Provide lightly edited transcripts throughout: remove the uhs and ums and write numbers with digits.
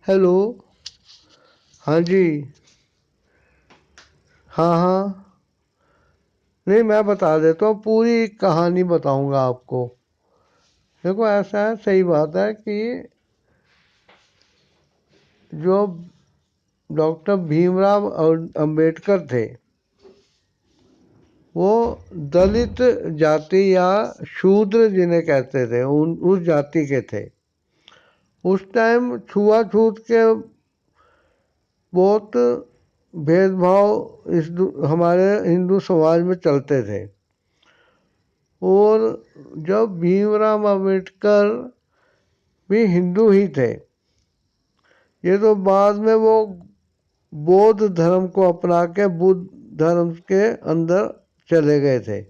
Hello. हाँ जी। हाँ हाँ। नहीं, मैं बता देता हूँ, पूरी कहानी बताऊंगा आपको। देखो, ऐसा है, सही बात है कि जो डॉक्टर भीमराव अंबेडकर थे, वो दलित जाति या शूद्र जिन्हें कहते थे उस जाति के थे। उस टाइम छुआछूत के बहुत भेदभाव हमारे हिंदू समाज में चलते थे। और जब भीमराव अंबेडकर भी हिंदू ही थे, ये तो बाद में वो बौद्ध धर्म को अपना के बुद्ध धर्म के अंदर चले गए थे।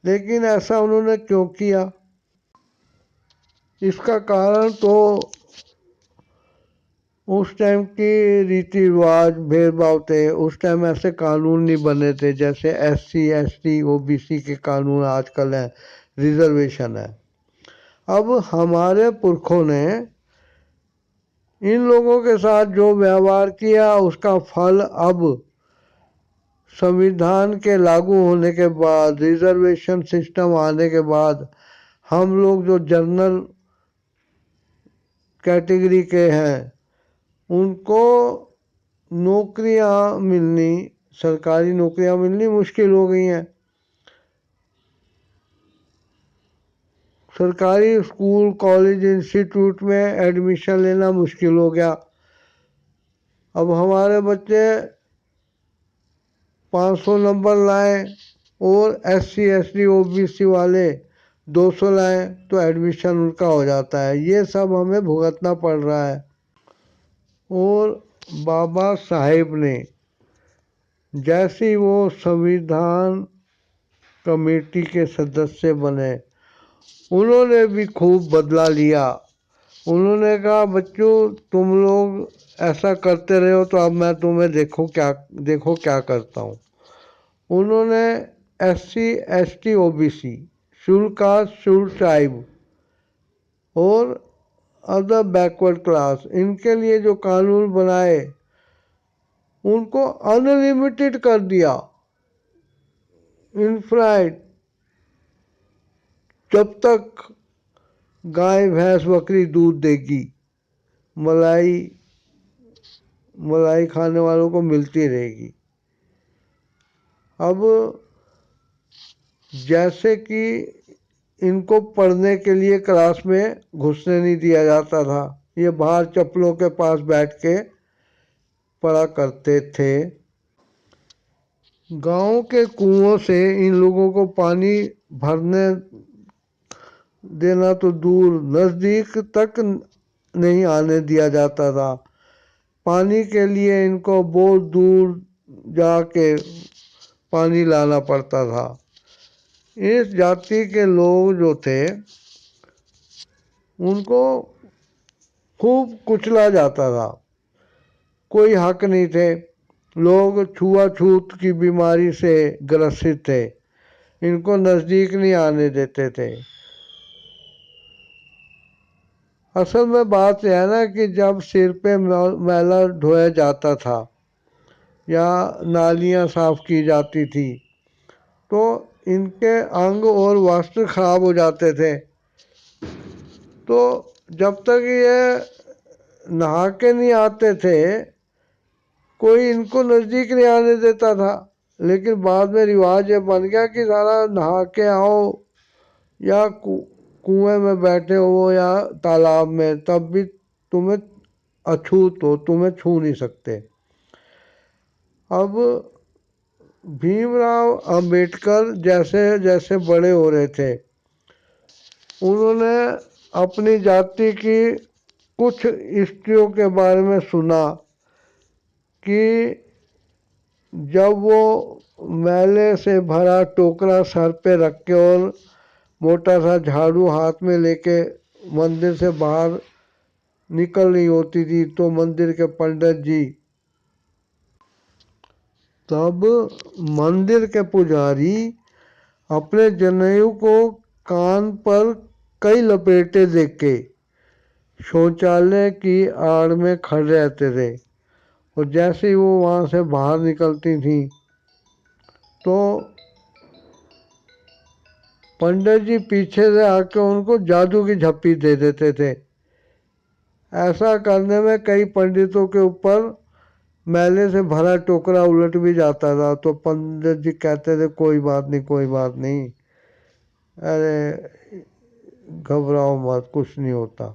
लेकिन ऐसा उन्होंने क्यों किया, इसका कारण तो उस टाइम के रीति रिवाज भेदभाव थे। उस टाइम ऐसे कानून नहीं बने थे जैसे SC ST OBC के कानून आजकल हैं, रिजर्वेशन है। अब हमारे पुरखों ने इन लोगों के साथ जो व्यवहार किया, उसका फल अब संविधान के लागू होने के बाद, रिजर्वेशन सिस्टम आने के बाद, हम लोग जो जनरल कैटेगरी के हैं उनको नौकरियां मिलनी, सरकारी नौकरियां मिलनी मुश्किल हो गई हैं। सरकारी स्कूल कॉलेज इंस्टीट्यूट में एडमिशन लेना मुश्किल हो गया। अब हमारे बच्चे 500 नंबर लाएं और SC ST OBC वाले 200 लाएं तो एडमिशन उनका हो जाता है। ये सब हमें भुगतना पड़ रहा है। और बाबा साहेब ने जैसे वो संविधान कमेटी के सदस्य बने, उन्होंने भी खूब बदला लिया। उन्होंने कहा, बच्चों तुम लोग ऐसा करते रहे हो तो अब मैं तुम्हें देखो क्या करता हूँ। उन्होंने SC ST OBC, schedule caste schedule tribe और अदर बैकवर्ड क्लास, इनके लिए जो कानून बनाए उनको अनलिमिटेड कर दिया, इनफाइनाइट। जब तक गाय भैंस बकरी दूध देगी, मलाई मलाई खाने वालों को मिलती रहेगी। अब जैसे कि इनको पढ़ने के लिए क्लास में घुसने नहीं दिया जाता था, ये बाहर चप्पलों के पास बैठ के पढ़ा करते थे। गांव के कुओं से इन लोगों को पानी भरने देना तो दूर, नज़दीक तक नहीं आने दिया जाता था। पानी के लिए इनको बहुत दूर जाके पानी लाना पड़ता था। इस जाति के लोग जो थे उनको खूब कुचला जाता था, कोई हक नहीं थे। लोग छुआछूत की बीमारी से ग्रसित थे, इनको नज़दीक नहीं आने देते थे। असल में बात यह है ना कि जब सिर पे मैला ढोया जाता था या नालियां साफ की जाती थी तो इनके अंग और वस्त्र खराब हो जाते थे। तो जब तक ये नहा के नहीं आते थे कोई इनको नज़दीक नहीं आने देता था। लेकिन बाद में रिवाज ये बन गया कि सारा नहा के आओ, या कुएं में बैठे हो या तालाब में, तब भी तुम्हें अछूत हो, तुम्हें छू नहीं सकते। अब भीमराव अंबेडकर जैसे जैसे बड़े हो रहे थे, उन्होंने अपनी जाति की कुछ स्त्रियों के बारे में सुना कि जब वो मैले से भरा टोकरा सर पे रख के और मोटा सा झाड़ू हाथ में लेके मंदिर से बाहर निकल रही होती थी तो मंदिर के पंडित जी, तब मंदिर के पुजारी अपने जनेऊ को कान पर कई लपेटे देके शौचालय की आड़ में खड़े रहते थे और जैसे ही वो वहाँ से बाहर निकलती थी तो पंडित जी पीछे से आके उनको जादू की झप्पी दे देते थे। ऐसा करने में कई पंडितों के ऊपर मैले से भरा टोकरा उलट भी जाता था, तो पंडित जी कहते थे कोई बात नहीं, कोई बात नहीं, अरे घबराओ मत, कुछ नहीं होता।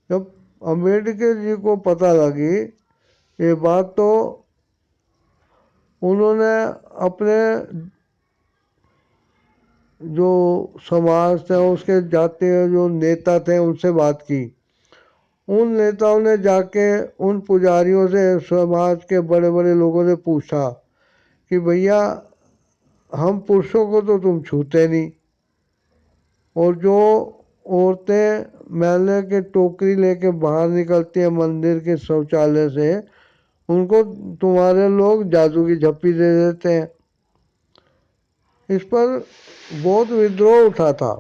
जब अम्बेडकर जी को पता लगी ये बात, तो उन्होंने अपने जो समाज थे उसके जातीय जो नेता थे उनसे बात की। उन नेताओं ने जाके उन पुजारियों से, समाज के बड़े बड़े लोगों से पूछा कि भैया हम पुरुषों को तो तुम छूते नहीं, और जो औरतें मैले के टोकरी लेके बाहर निकलती हैं मंदिर के शौचालय से, उनको तुम्हारे लोग जादू की झप्पी दे देते हैं। इस पर बहुत विद्रोह उठा था।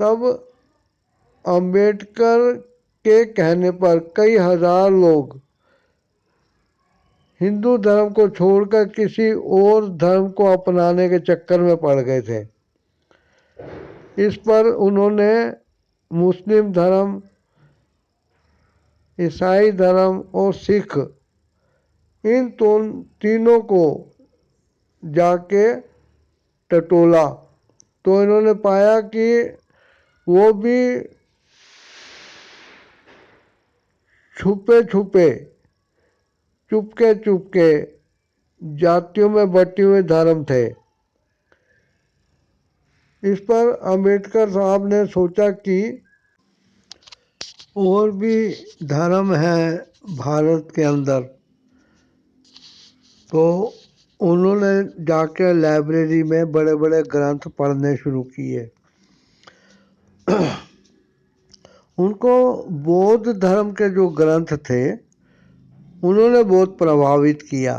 तब अंबेडकर के कहने पर कई हजार लोग हिंदू धर्म को छोड़कर किसी और धर्म को अपनाने के चक्कर में पड़ गए थे। इस पर उन्होंने मुस्लिम धर्म, ईसाई धर्म और सिख, इन तीनों को जाके टटोला, तो इन्होंने पाया कि वो भी छुपे छुपे, चुपके चुपके जातियों में बटे हुए धर्म थे। इस पर अंबेडकर साहब ने सोचा कि और भी धर्म है भारत के अंदर, तो उन्होंने जाके लाइब्रेरी में बड़े बड़े ग्रंथ पढ़ने शुरू किए। उनको बौद्ध धर्म के जो ग्रंथ थे उन्होंने बहुत प्रभावित किया।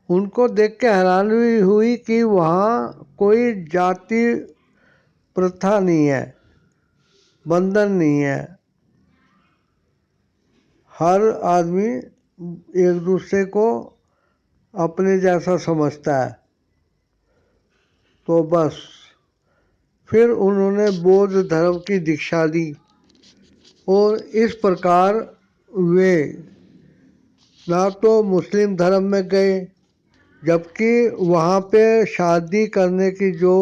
उनको देख के हैरानी हुई कि वहाँ कोई जाति प्रथा नहीं है, बंधन नहीं है, हर आदमी एक दूसरे को अपने जैसा समझता है। तो बस फिर उन्होंने बौद्ध धर्म की दीक्षा ली और इस प्रकार वे ना तो मुस्लिम धर्म में गए, जबकि वहाँ पे शादी करने की जो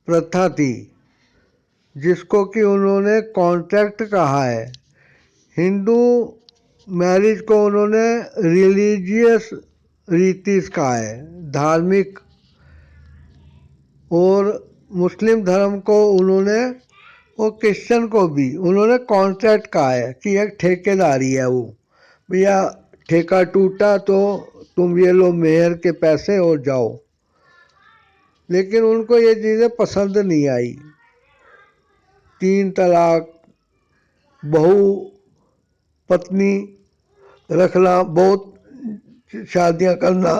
प्रथा थी, जिसको कि उन्होंने कॉन्ट्रैक्ट कहा है, हिंदू मैरिज को उन्होंने रिलीजियस रीतिस कहा है, धार्मिक, और मुस्लिम धर्म को उन्होंने, और क्रिश्चियन को भी उन्होंने कॉन्ट्रैक्ट कहा है कि एक ठेकेदारी है। वो भैया ठेका टूटा तो तुम ये लो मेहर के पैसे और जाओ। लेकिन उनको ये चीज़ें पसंद नहीं आई। 3 तलाक, बहू पत्नी रखना, बहुत शादियां करना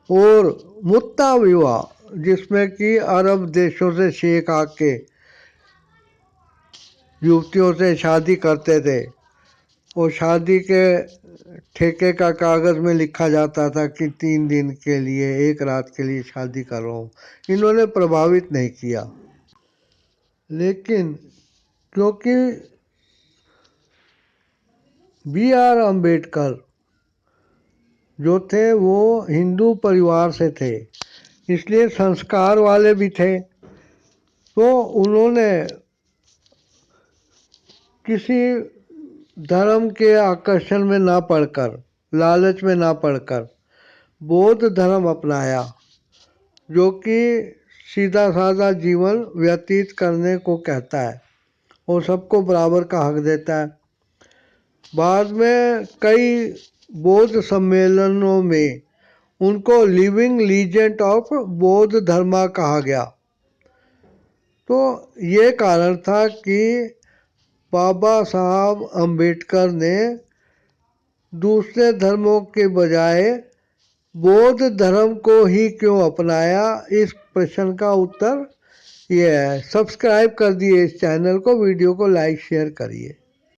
और मुत्ता विवाह, जिसमें कि अरब देशों से शेख आके युवतियों से शादी करते थे और शादी के ठेके का कागज़ में लिखा जाता था कि 3 दिन के लिए, 1 रात के लिए शादी कर रहा हूँ। इन्होंने प्रभावित नहीं किया। लेकिन क्योंकि B.R. अम्बेडकर जो थे वो हिंदू परिवार से थे, इसलिए संस्कार वाले भी थे, तो उन्होंने किसी धर्म के आकर्षण में ना पड़कर, लालच में ना पड़कर बौद्ध धर्म अपनाया, जो कि सीधा साधा जीवन व्यतीत करने को कहता है और सबको बराबर का हक देता है। बाद में कई बौद्ध सम्मेलनों में उनको लिविंग लीजेंड ऑफ बौद्ध धर्मा कहा गया। तो ये कारण था कि बाबा साहब अम्बेडकर ने दूसरे धर्मों के बजाय बौद्ध धर्म को ही क्यों अपनाया? इस प्रश्न का उत्तर ये है। सब्सक्राइब कर दिए इस चैनल को, वीडियो को लाइक शेयर करिए।